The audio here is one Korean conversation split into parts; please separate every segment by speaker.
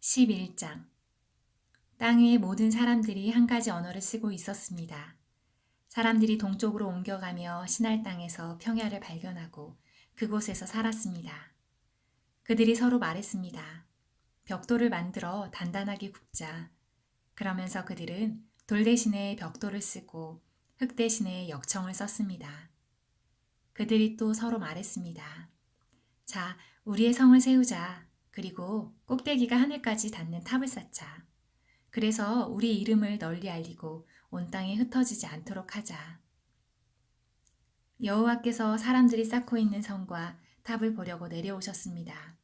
Speaker 1: 11장. 땅 위의 모든 사람들이 한 가지 언어를 쓰고 있었습니다. 사람들이 동쪽으로 옮겨가며 신할 땅에서 평야를 발견하고 그곳에서 살았습니다. 그들이 서로 말했습니다. 벽돌을 만들어 단단하게 굽자. 그러면서 그들은 돌 대신에 벽돌을 쓰고 흙 대신에 역청을 썼습니다. 그들이 또 서로 말했습니다. 자, 우리의 성을 세우자. 그리고 꼭대기가 하늘까지 닿는 탑을 쌓자. 그래서 우리 이름을 널리 알리고 온 땅에 흩어지지 않도록 하자. 여호와께서 사람들이 쌓고 있는 성과 탑을 보려고 내려오셨습니다.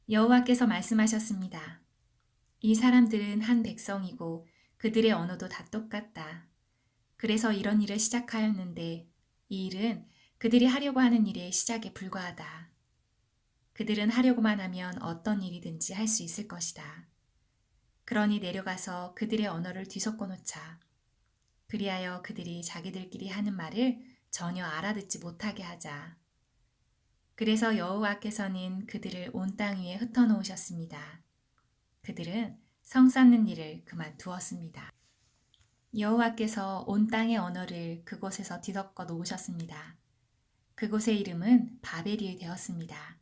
Speaker 1: 여호와께서 말씀하셨습니다. 이 사람들은 한 백성이고 그들의 언어도 다 똑같다. 그래서 이런 일을 시작하였는데 이 일은 그들이 하려고 하는 일의 시작에 불과하다. 그들은 하려고만 하면 어떤 일이든지 할 수 있을 것이다. 그러니 내려가서 그들의 언어를 뒤섞어 놓자. 그리하여 그들이 자기들끼리 하는 말을 전혀 알아듣지 못하게 하자. 그래서 여호와께서는 그들을 온 땅 위에 흩어놓으셨습니다. 그들은 성 쌓는 일을 그만두었습니다. 여호와께서 온 땅의 언어를 그곳에서 뒤섞어 놓으셨습니다. 그곳의 이름은 바벨이 되었습니다.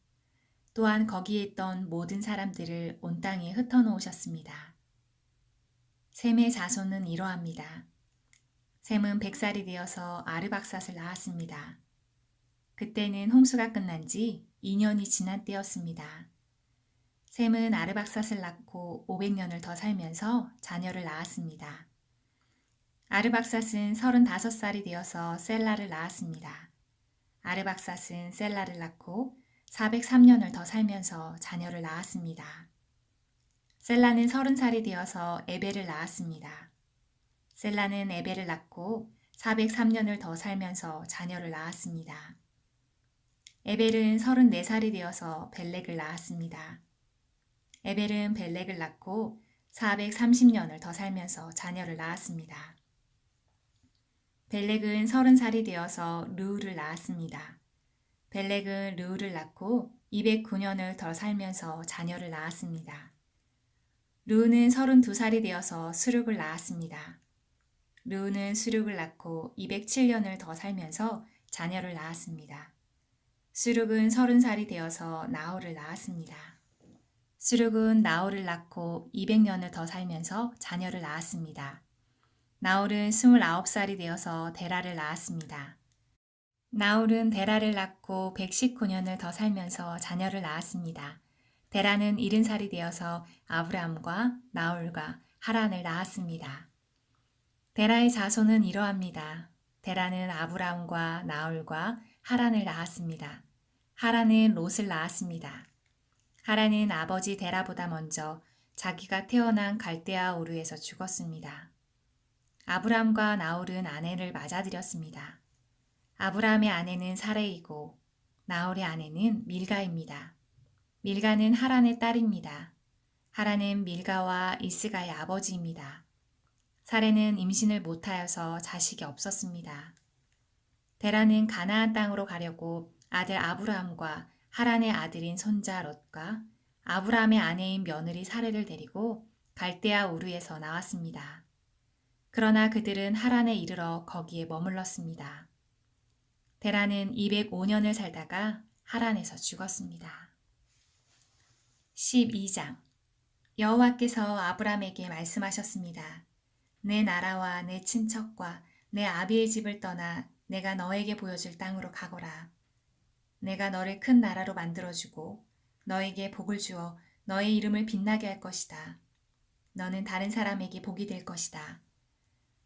Speaker 1: 또한 거기에 있던 모든 사람들을 온 땅에 흩어놓으셨습니다. 셈의 자손은 이러합니다. 셈은 100살이 되어서 아르박삿을 낳았습니다. 그때는 홍수가 끝난 지 2년이 지난 때였습니다. 셈은 아르박삿을 낳고 500년을 더 살면서 자녀를 낳았습니다. 아르박삿은 35살이 되어서 셀라를 낳았습니다. 아르박삿은 셀라를 낳고 403년을 더 살면서 자녀를 낳았습니다. 셀라는 30살이 되어서 에벨을 낳았습니다. 셀라는 에벨을 낳고 403년을 더 살면서 자녀를 낳았습니다. 에벨은 34살이 되어서 벨렉을 낳았습니다. 에벨은 벨렉을 낳고 430년을 더 살면서 자녀를 낳았습니다. 벨렉은 30살이 되어서 르우를 낳았습니다. 벨렉은 르우를 낳고 209년을 더 살면서 자녀를 낳았습니다. 르우는 32살이 되어서 수룩을 낳았습니다. 르우는 수룩을 낳고 207년을 더 살면서 자녀를 낳았습니다. 수룩은 30살이 되어서 나홀을 낳았습니다. 수룩은 나홀을 낳고 200년을 더 살면서 자녀를 낳았습니다. 나홀은 29살이 되어서 데라를 낳았습니다. 나홀은 데라를 낳고 119년을 더 살면서 자녀를 낳았습니다. 데라는 70살이 되어서 아브람과 나홀과 하란을 낳았습니다. 데라의 자손은 이러합니다. 데라는 아브람과 나홀과 하란을 낳았습니다. 하란은 롯을 낳았습니다. 하란은 아버지 데라보다 먼저 자기가 태어난 갈대아 우르에서 죽었습니다. 아브람과 나홀은 아내를 맞아들였습니다. 아브라함의 아내는 사레이고 나홀의 아내는 밀가입니다. 밀가는 하란의 딸입니다. 하란은 밀가와 이스가의 아버지입니다. 사레는 임신을 못하여서 자식이 없었습니다. 데라는 가나안 땅으로 가려고 아들 아브라함과 하란의 아들인 손자 롯과 아브라함의 아내인 며느리 사레를 데리고 갈대아 우르에서 나왔습니다. 그러나 그들은 하란에 이르러 거기에 머물렀습니다. 데라는 205년을 살다가 하란에서 죽었습니다. 12장. 여호와께서 아브람에게 말씀하셨습니다. 내 나라와 내 친척과 내 아비의 집을 떠나 내가 너에게 보여줄 땅으로 가거라. 내가 너를 큰 나라로 만들어주고 너에게 복을 주어 너의 이름을 빛나게 할 것이다. 너는 다른 사람에게 복이 될 것이다.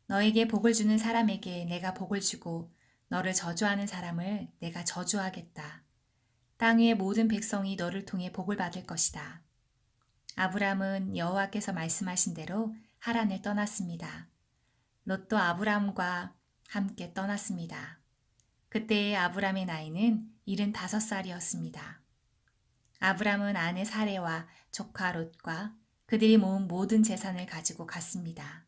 Speaker 1: 너에게 복을 주는 사람에게 내가 복을 주고 너를 저주하는 사람을 내가 저주하겠다. 땅 위의 모든 백성이 너를 통해 복을 받을 것이다. 아브람은 여호와께서 말씀하신 대로 하란을 떠났습니다. 롯도 아브람과 함께 떠났습니다. 그때의 아브람의 나이는 75살이었습니다. 아브람은 아내 사레와 조카 롯과 그들이 모은 모든 재산을 가지고 갔습니다.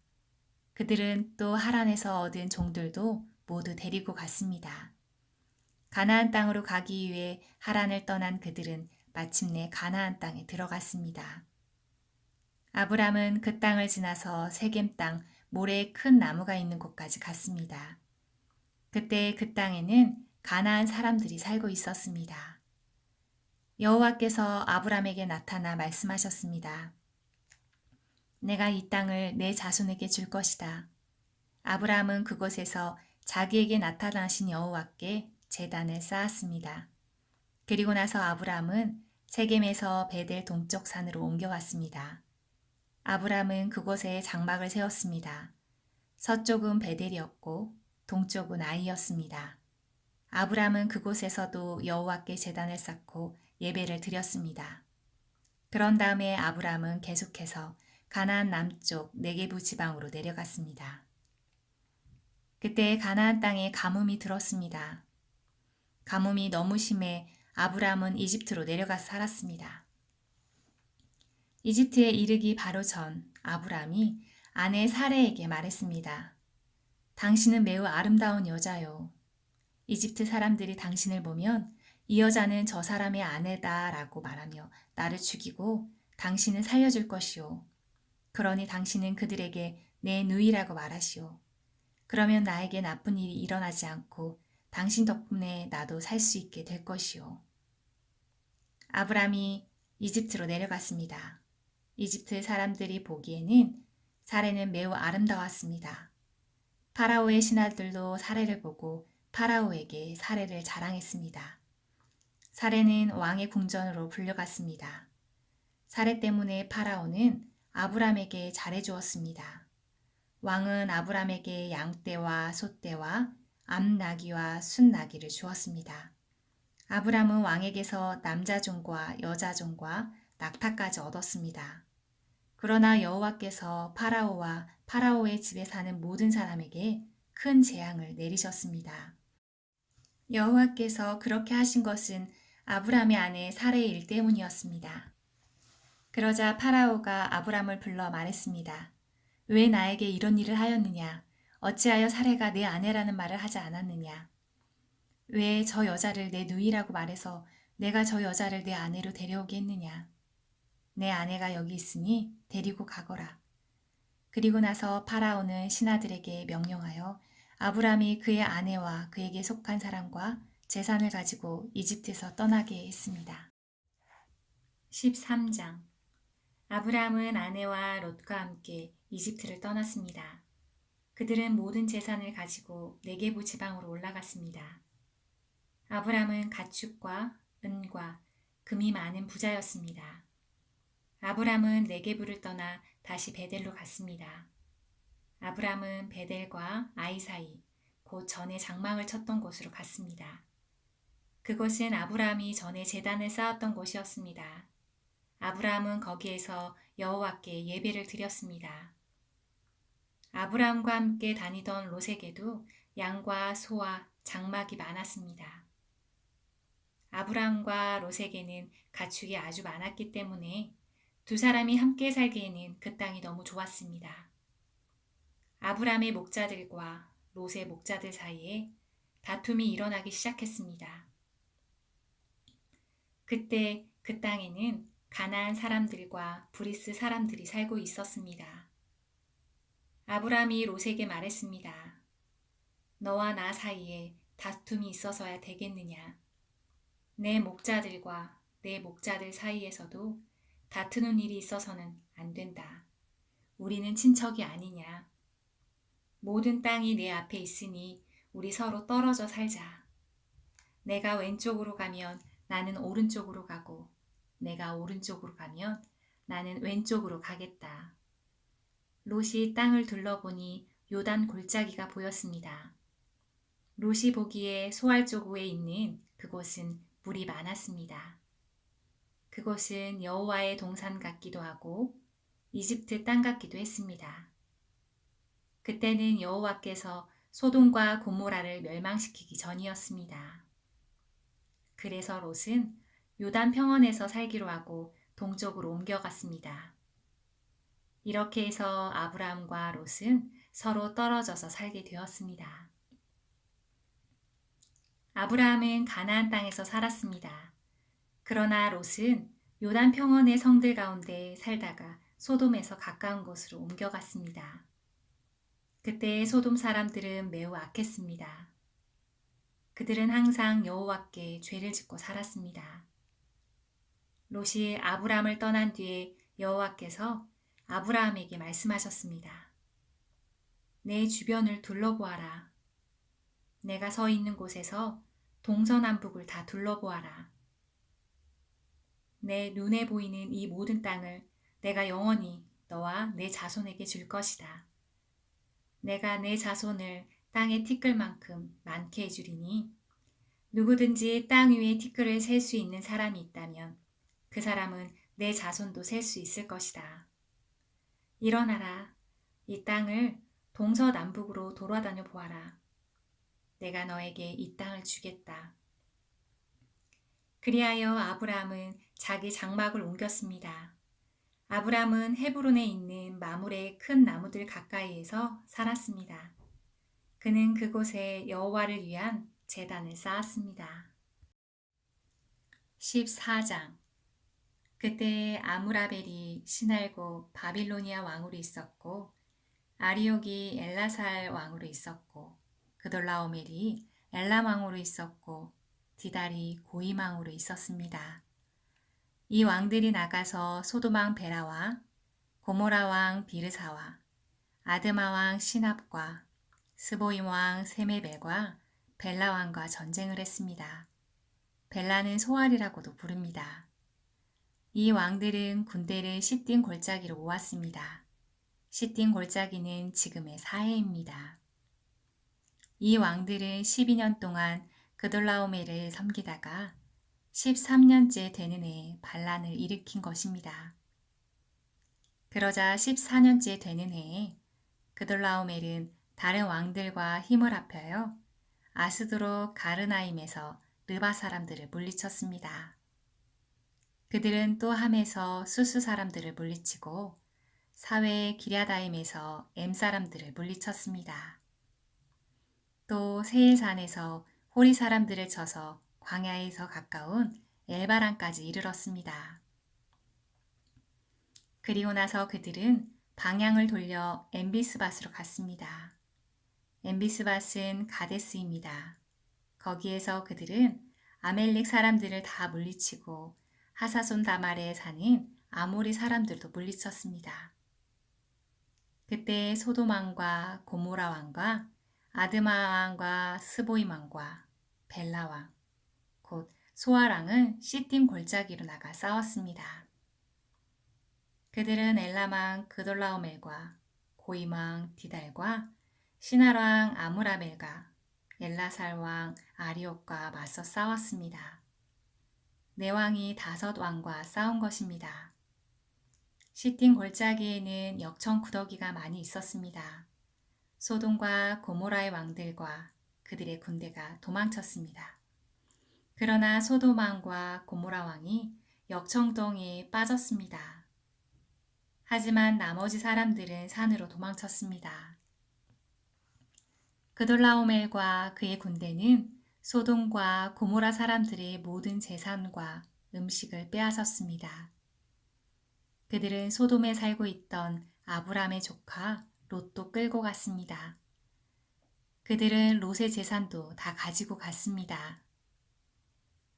Speaker 1: 그들은 또 하란에서 얻은 종들도 모두 데리고 갔습니다. 가나안 땅으로 가기 위해 하란을 떠난 그들은 마침내 가나안 땅에 들어갔습니다. 아브람은 그 땅을 지나서 세겜 땅 모래에 큰 나무가 있는 곳까지 갔습니다. 그때 그 땅에는 가나안 사람들이 살고 있었습니다. 여호와께서 아브람에게 나타나 말씀하셨습니다. 내가 이 땅을 내 자손에게 줄 것이다. 아브람은 그곳에서 자기에게 나타나신 여호와께 제단을 쌓았습니다. 그리고 나서 아브람은 세겜에서 베델 동쪽 산으로 옮겨갔습니다. 아브람은 그곳에 장막을 세웠습니다. 서쪽은 베델이었고 동쪽은 아이였습니다. 아브람은 그곳에서도 여호와께 제단을 쌓고 예배를 드렸습니다. 그런 다음에 아브람은 계속해서 가나안 남쪽 네게부 지방으로 내려갔습니다. 그때 가나안 땅에 가뭄이 들었습니다. 가뭄이 너무 심해 아브람은 이집트로 내려가서 살았습니다. 이집트에 이르기 바로 전 아브람이 아내 사레에게 말했습니다. 당신은 매우 아름다운 여자요. 이집트 사람들이 당신을 보면 이 여자는 저 사람의 아내다라고 말하며 나를 죽이고 당신은 살려줄 것이요. 그러니 당신은 그들에게 내 누이라고 말하시오. 그러면 나에게 나쁜 일이 일어나지 않고 당신 덕분에 나도 살 수 있게 될 것이오. 아브람이 이집트로 내려갔습니다. 이집트 사람들이 보기에는 사레는 매우 아름다웠습니다. 파라오의 신하들도 사레를 보고 파라오에게 사레를 자랑했습니다. 사레는 왕의 궁전으로 불려갔습니다. 사레 때문에 파라오는 아브람에게 잘해주었습니다. 왕은 아브람에게 양떼와 소떼와 암나귀와 순나귀를 주었습니다. 아브람은 왕에게서 남자종과 여자종과 낙타까지 얻었습니다. 그러나 여호와께서 파라오와 파라오의 집에 사는 모든 사람에게 큰 재앙을 내리셨습니다. 여호와께서 그렇게 하신 것은 아브람의 아내 사레의 일 때문이었습니다. 그러자 파라오가 아브람을 불러 말했습니다. 왜 나에게 이런 일을 하였느냐? 어찌하여 사레가 내 아내라는 말을 하지 않았느냐? 왜 저 여자를 내 누이라고 말해서 내가 저 여자를 내 아내로 데려오게 했느냐? 내 아내가 여기 있으니 데리고 가거라. 그리고 나서 파라오는 신하들에게 명령하여 아브람이 그의 아내와 그에게 속한 사람과 재산을 가지고 이집트에서 떠나게 했습니다. 13장 아브람은 아내와 롯과 함께 이집트를 떠났습니다. 그들은 모든 재산을 가지고 네게부 지방으로 올라갔습니다. 아브람은 가축과 은과 금이 많은 부자였습니다. 아브람은 네게부를 떠나 다시 베델로 갔습니다. 아브람은 베델과 아이 사이, 곧 전에 장막을 쳤던 곳으로 갔습니다. 그곳은 아브람이 전에 제단을 쌓았던 곳이었습니다. 아브람은 거기에서 여호와께 예배를 드렸습니다. 아브람과 함께 다니던 롯에게도 양과 소와 장막이 많았습니다. 아브람과 롯에게는 가축이 아주 많았기 때문에 두 사람이 함께 살기에는 그 땅이 너무 좋았습니다. 아브람의 목자들과 롯의 목자들 사이에 다툼이 일어나기 시작했습니다. 그때 그 땅에는 가나안 사람들과 브리스 사람들이 살고 있었습니다. 아브람이 롯에게 말했습니다. 너와 나 사이에 다툼이 있어서야 되겠느냐? 내 목자들과 내 목자들 사이에서도 다투는 일이 있어서는 안 된다. 우리는 친척이 아니냐? 모든 땅이 내 앞에 있으니 우리 서로 떨어져 살자. 내가 왼쪽으로 가면 나는 오른쪽으로 가고 내가 오른쪽으로 가면 나는 왼쪽으로 가겠다. 롯이 땅을 둘러보니 요단 골짜기가 보였습니다. 롯이 보기에 소알조구에 있는 그곳은 물이 많았습니다. 그곳은 여호와의 동산 같기도 하고 이집트 땅 같기도 했습니다. 그때는 여호와께서 소돔과 고모라를 멸망시키기 전이었습니다. 그래서 롯은 요단 평원에서 살기로 하고 동쪽으로 옮겨갔습니다. 이렇게 해서 아브람과 롯은 서로 떨어져서 살게 되었습니다. 아브라함은 가나안 땅에서 살았습니다. 그러나 롯은 요단 평원의 성들 가운데 살다가 소돔에서 가까운 곳으로 옮겨갔습니다. 그때 소돔 사람들은 매우 악했습니다. 그들은 항상 여호와께 죄를 짓고 살았습니다. 롯이 아브람을 떠난 뒤에 여호와께서 아브라함에게 말씀하셨습니다. 내 주변을 둘러보아라. 내가 서 있는 곳에서 동서남북을 다 둘러보아라. 내 눈에 보이는 이 모든 땅을 내가 영원히 너와 내 자손에게 줄 것이다. 내가 내 자손을 땅의 티끌만큼 많게 해주리니 누구든지 땅 위에 티끌을 셀 수 있는 사람이 있다면 그 사람은 내 자손도 셀 수 있을 것이다. 일어나라. 이 땅을 동서남북으로 돌아다녀 보아라. 내가 너에게 이 땅을 주겠다. 그리하여 아브라함은 자기 장막을 옮겼습니다. 아브라함은 헤브론에 있는 마물의 큰 나무들 가까이에서 살았습니다. 그는 그곳에 여호와를 위한 제단을 쌓았습니다. 14장. 그때 아므라벨이 시날고 바빌로니아 왕으로 있었고 아리옥이 엘라살 왕으로 있었고 그돌라오멜이 엘람 왕으로 있었고 디달이 고임 왕으로 있었습니다. 이 왕들이 나가서 소돔 왕 베라와 고모라 왕 비르사와 아드마 왕 시납과 스보임 왕 세메벨과 벨라 왕과 전쟁을 했습니다. 벨라는 소알이라고도 부릅니다. 이 왕들은 군대를 시딘 골짜기로 모았습니다. 시딘 골짜기는 지금의 사해입니다. 이 왕들은 12년 동안 그돌라오멜을 섬기다가 13년째 되는 해에 반란을 일으킨 것입니다. 그러자 14년째 되는 해에 그돌라오멜은 다른 왕들과 힘을 합하여 아스드로 가르나임에서 르바 사람들을 물리쳤습니다. 그들은 또 함에서 수스 사람들을 물리치고 사외 기랴다임에서 엠 사람들을 물리쳤습니다. 또 세일산에서 호리 사람들을 쳐서 광야에서 가까운 엘바란까지 이르렀습니다. 그리고 나서 그들은 방향을 돌려 엠비스밭으로 갔습니다. 엠비스밭은 가데스입니다. 거기에서 그들은 아멜렉 사람들을 다 물리치고 하사손 다말에 사는 아모리 사람들도 물리쳤습니다. 그때 소돔 왕과 고모라 왕과 아드마 왕과 스보임 왕과 벨라 왕, 곧 소알 왕은 시딤 골짜기로 나가 싸웠습니다. 그들은 엘람 왕 그돌라오멜과 고임 왕 디달과 시날 왕 아므라벨과 엘라살 왕 아리옥과 맞서 싸웠습니다. 네 왕이 5 왕과 싸운 것입니다. 시딤 골짜기에는 역청 구더기가 많이 있었습니다. 소돔과 고모라의 왕들과 그들의 군대가 도망쳤습니다. 그러나 소돔 왕과 고모라 왕이 역청동에 빠졌습니다. 하지만 나머지 사람들은 산으로 도망쳤습니다. 그돌라오멜과 그의 군대는 소돔과 고모라 사람들의 모든 재산과 음식을 빼앗았습니다. 그들은 소돔에 살고 있던 아브람의 조카 롯도 끌고 갔습니다. 그들은 롯의 재산도 다 가지고 갔습니다.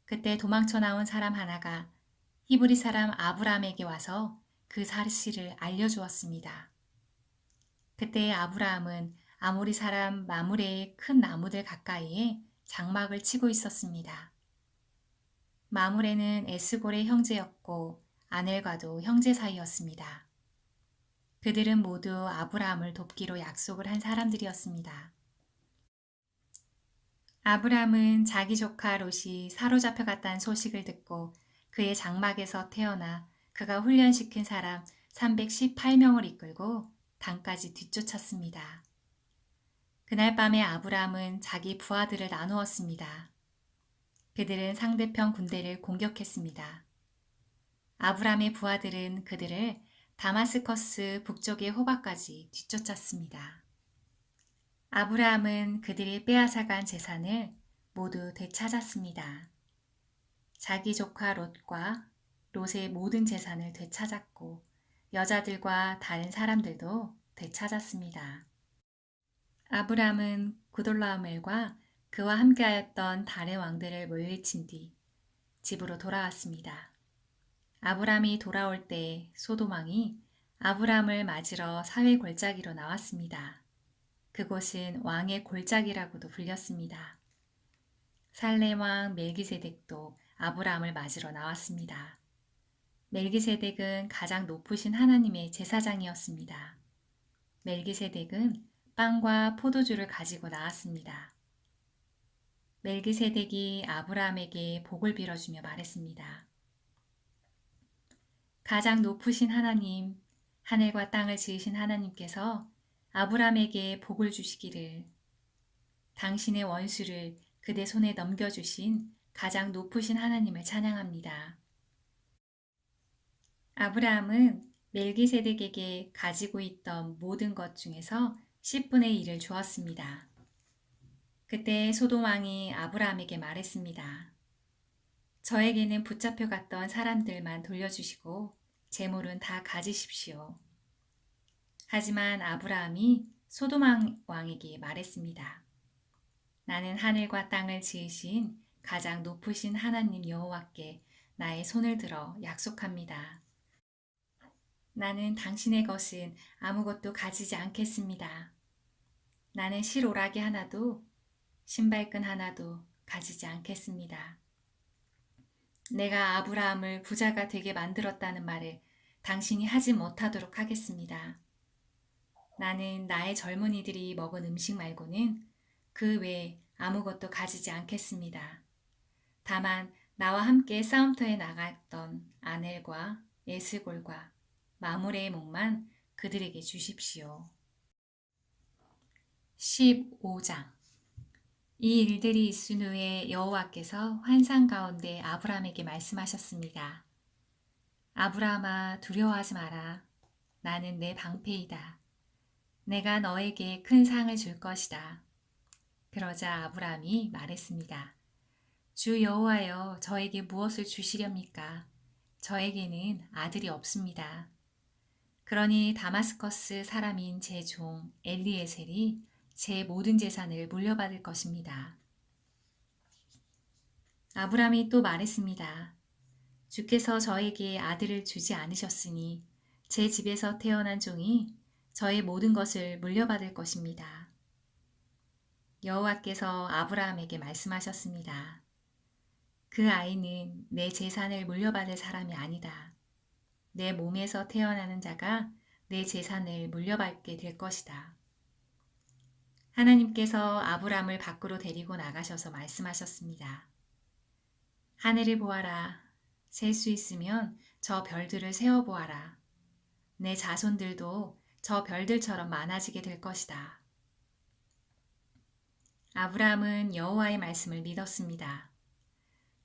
Speaker 1: 그때 도망쳐 나온 사람 하나가 히브리 사람 아브람에게 와서 그 사실을 알려주었습니다. 그때 아브람은 아모리 사람 마므레의 큰 나무들 가까이에 장막을 치고 있었습니다. 마므레는 에스골의 형제였고 아넬과도 형제 사이였습니다. 그들은 모두 아브라함을 돕기로 약속을 한 사람들이었습니다. 아브라함은 자기 조카 롯이 사로잡혀갔다는 소식을 듣고 그의 장막에서 태어나 그가 훈련시킨 사람 318명을 이끌고 단까지 뒤쫓았습니다. 그날 밤에 아브라함은 자기 부하들을 나누었습니다. 그들은 상대편 군대를 공격했습니다. 아브라함의 부하들은 그들을 다마스커스 북쪽의 호박까지 뒤쫓았습니다. 아브라함은 그들이 빼앗아간 재산을 모두 되찾았습니다. 자기 조카 롯과 롯의 모든 재산을 되찾았고 여자들과 다른 사람들도 되찾았습니다. 아브람은 구돌라오멜과 그와 함께하였던 다른 왕들을 물리친 뒤 집으로 돌아왔습니다. 아브람이 돌아올 때 소돔왕이 아브람을 맞으러 사회 골짜기로 나왔습니다. 그곳은 왕의 골짜기라고도 불렸습니다. 살렘 왕 멜기세덱도 아브람을 맞으러 나왔습니다. 멜기세덱은 가장 높으신 하나님의 제사장이었습니다. 멜기세덱은 빵과 포도주를 가지고 나왔습니다. 멜기세덱이 아브라함에게 복을 빌어주며 말했습니다. 가장 높으신 하나님, 하늘과 땅을 지으신 하나님께서 아브라함에게 복을 주시기를, 당신의 원수를 그대 손에 넘겨주신 가장 높으신 하나님을 찬양합니다. 아브라함은 멜기세덱에게 가지고 있던 모든 것 중에서 10분의 1을 주었습니다. 그때 소돔 왕이 아브라함에게 말했습니다. 저에게는 붙잡혀 갔던 사람들만 돌려주시고 재물은 다 가지십시오. 하지만 아브라함이 소돔 왕에게 말했습니다. 나는 하늘과 땅을 지으신 가장 높으신 하나님 여호와께 나의 손을 들어 약속합니다. 나는 당신의 것은 아무것도 가지지 않겠습니다. 나는 실오라기 하나도 신발끈 하나도 가지지 않겠습니다. 내가 아브라함을 부자가 되게 만들었다는 말을 당신이 하지 못하도록 하겠습니다. 나는 나의 젊은이들이 먹은 음식 말고는 그 외에 아무것도 가지지 않겠습니다. 다만 나와 함께 싸움터에 나갔던 아넬과 에스골과 마므레의 목만 그들에게 주십시오. 15장 이 일들이 있은 후에 여호와께서 환상 가운데 아브라함에게 말씀하셨습니다. 아브라함아, 두려워하지 마라. 나는 내 방패이다. 내가 너에게 큰 상을 줄 것이다. 그러자 아브라함이 말했습니다. 주 여호와여, 저에게 무엇을 주시렵니까? 저에게는 아들이 없습니다. 그러니 다마스커스 사람인 제 종 엘리에셀이 제 모든 재산을 물려받을 것입니다. 아브라함이 또 말했습니다. 주께서 저에게 아들을 주지 않으셨으니 제 집에서 태어난 종이 저의 모든 것을 물려받을 것입니다. 여호와께서 아브라함에게 말씀하셨습니다. 그 아이는 내 재산을 물려받을 사람이 아니다. 내 몸에서 태어나는 자가 내 재산을 물려받게 될 것이다. 하나님께서 아브람을 밖으로 데리고 나가셔서 말씀하셨습니다. 하늘을 보아라. 셀 수 있으면 저 별들을 세어보아라. 내 자손들도 저 별들처럼 많아지게 될 것이다. 아브라함은 여호와의 말씀을 믿었습니다.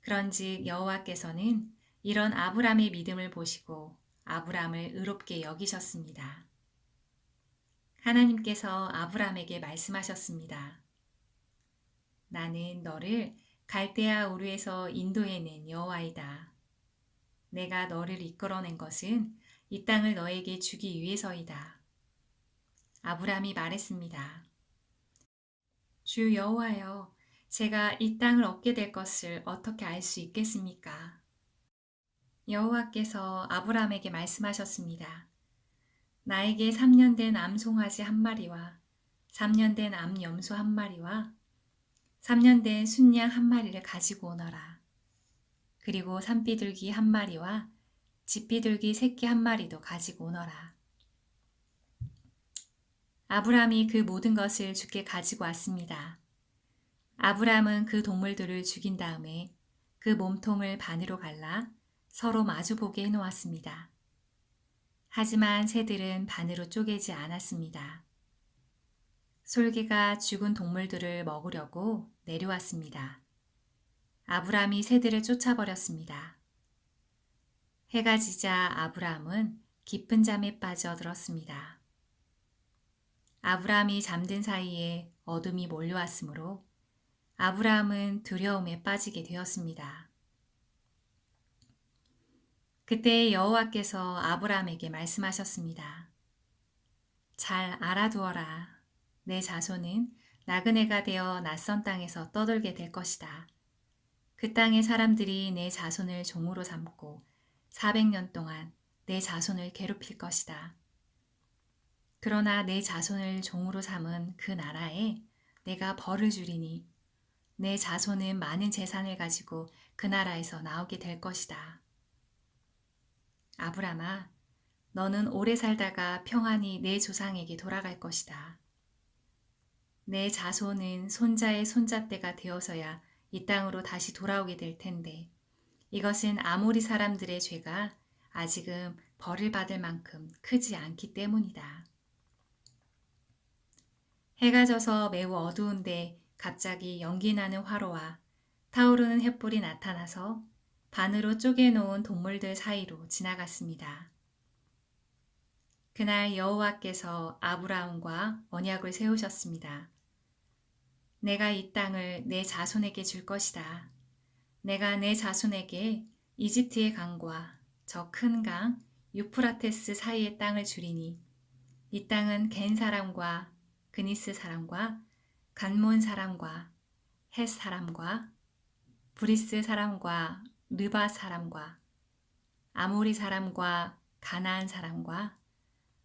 Speaker 1: 그런즉 여호와께서는 이런 아브라함의 믿음을 보시고 아브라함을 의롭게 여기셨습니다. 하나님께서 아브라함에게 말씀하셨습니다. 나는 너를 갈대아 우르에서 인도해낸 여호와이다. 내가 너를 이끌어낸 것은 이 땅을 너에게 주기 위해서이다. 아브라함이 말했습니다. 주 여호와여, 제가 이 땅을 얻게 될 것을 어떻게 알 수 있겠습니까? 여호와께서 아브라함에게 말씀하셨습니다. 나에게 3년 된 암송아지 한 마리와 3년 된 암염소 한 마리와 3년 된 순양 한 마리를 가지고 오너라. 그리고 산비둘기 한 마리와 집비둘기 새끼 한 마리도 가지고 오너라. 아브라함이 그 모든 것을 주께 가지고 왔습니다. 아브라함은 그 동물들을 죽인 다음에 그 몸통을 반으로 갈라 서로 마주보게 해놓았습니다. 하지만 새들은 반으로 쪼개지 않았습니다. 솔개가 죽은 동물들을 먹으려고 내려왔습니다. 아브라함이 새들을 쫓아버렸습니다. 해가 지자 아브라함은 깊은 잠에 빠져들었습니다. 아브라함이 잠든 사이에 어둠이 몰려왔으므로 아브라함은 두려움에 빠지게 되었습니다. 그때 여호와께서 아브라함에게 말씀하셨습니다. 잘 알아두어라. 내 자손은 나그네가 되어 낯선 땅에서 떠돌게 될 것이다. 그 땅의 사람들이 내 자손을 종으로 삼고 400년 동안 내 자손을 괴롭힐 것이다. 그러나 내 자손을 종으로 삼은 그 나라에 내가 벌을 주리니 내 자손은 많은 재산을 가지고 그 나라에서 나오게 될 것이다. 아브라함아, 너는 오래 살다가 평안히 내 조상에게 돌아갈 것이다. 내 자손은 손자의 손자 때가 되어서야 이 땅으로 다시 돌아오게 될 텐데 이것은 아모리 사람들의 죄가 아직은 벌을 받을 만큼 크지 않기 때문이다. 해가 져서 매우 어두운데 갑자기 연기 나는 화로와 타오르는 횃불이 나타나서 반으로 쪼개놓은 동물들 사이로 지나갔습니다. 그날 여호와께서 아브라함과 언약을 세우셨습니다. 내가 이 땅을 내 자손에게 줄 것이다. 내가 내 자손에게 이집트의 강과 저 큰 강 유프라테스 사이의 땅을 주리니 이 땅은 겐 사람과 그니스 사람과 간몬 사람과 헷 사람과 브리스 사람과 르바 사람과 아모리 사람과 가나안 사람과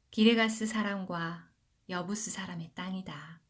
Speaker 1: 기르가스 사람과 여부스 사람의 땅이다.